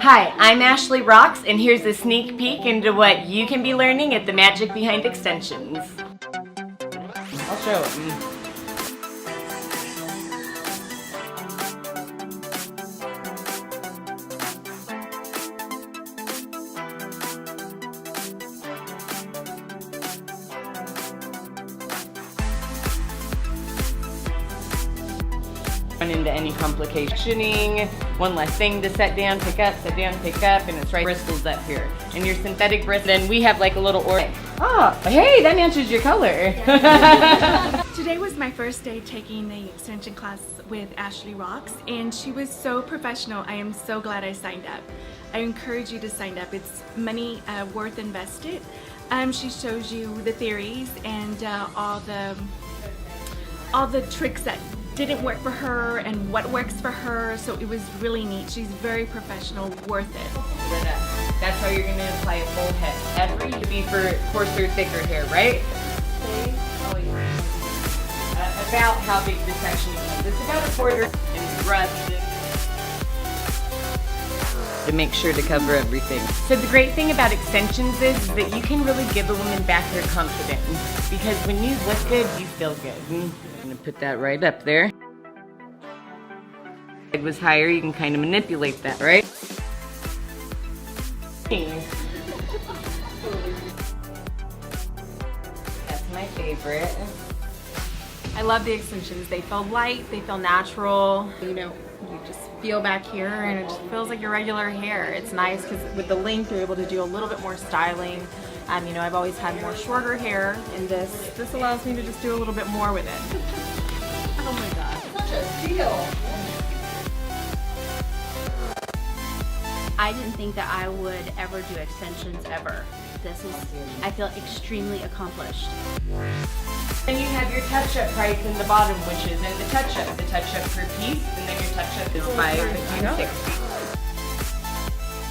Hi, I'm Ashley Rocks, and here's a sneak peek into what you can be learning at the magic behind extensions. I'll show it. Run into any complicationing, one less thing to set down, pick up, and it's right bristles up here. And your synthetic bristles, then we have like a little hey, that matches your color. Today was my first day taking the extension class with Ashley Rocks, and she was so professional. I am so glad I signed up. I encourage you to sign up. It's money worth invested. She shows you the theories and all the tricks that didn't work for her and what works for her, so it was really neat. She's very professional, worth it. That's how you're going to apply a full head. Every to be for coarser, thicker hair, right? About how big the section is. It's about a quarter, and rub to make sure to cover everything. So the great thing about extensions is that you can really give a woman back their confidence, because when you look good, you feel good. I'm gonna put that right up there. If it was higher, you can kind of manipulate that, right? That's my favorite. I love the extensions. They feel light, they feel natural. You know, you just feel back here and it just feels like your regular hair. It's nice because with the length you're able to do a little bit more styling. You know, I've always had more shorter hair, and this allows me to just do a little bit more with it. Oh my gosh, such a steal. I didn't think that I would ever do extensions ever. I feel extremely accomplished. Then you have your touch-up price in the bottom, which is in the touch-up. The touch-up per piece, and then your touch-up is $5.60.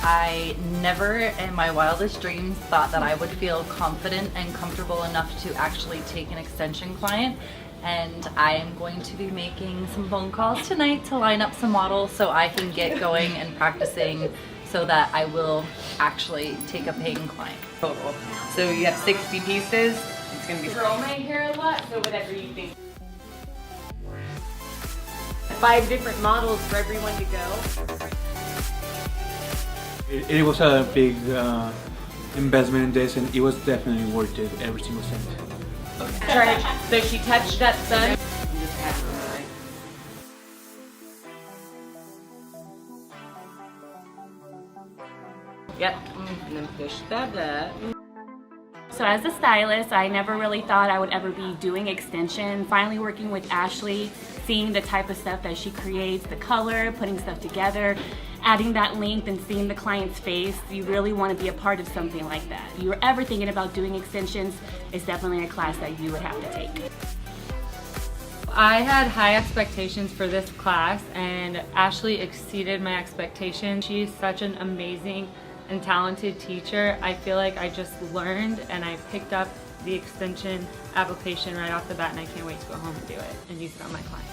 I never in my wildest dreams thought that I would feel confident and comfortable enough to actually take an extension client. And I am going to be making some phone calls tonight to line up some models so I can get going and practicing so that I will actually take a paying client. Total. So you have 60 pieces. It's going to be curl my hair a lot, so whatever you think. 5 different models for everyone to go. It was a big investment in this, and it was definitely worth it, every single cent. Okay. So she touched up some. Yep, and then push that up. So as a stylist, I never really thought I would ever be doing extension. Finally working with Ashley, seeing the type of stuff that she creates, the color, putting stuff together, adding that length and seeing the client's face, you really want to be a part of something like that. If you were ever thinking about doing extensions, it's definitely a class that you would have to take. I had high expectations for this class, and Ashley exceeded my expectations. She's such an amazing and talented teacher. I feel like I just learned and I picked up the extension application right off the bat, and I can't wait to go home and do it and use it on my clients.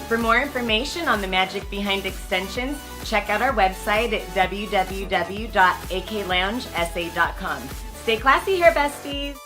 For more information on the magic behind extensions, check out our website at www.akloungesa.com. Stay classy here, besties!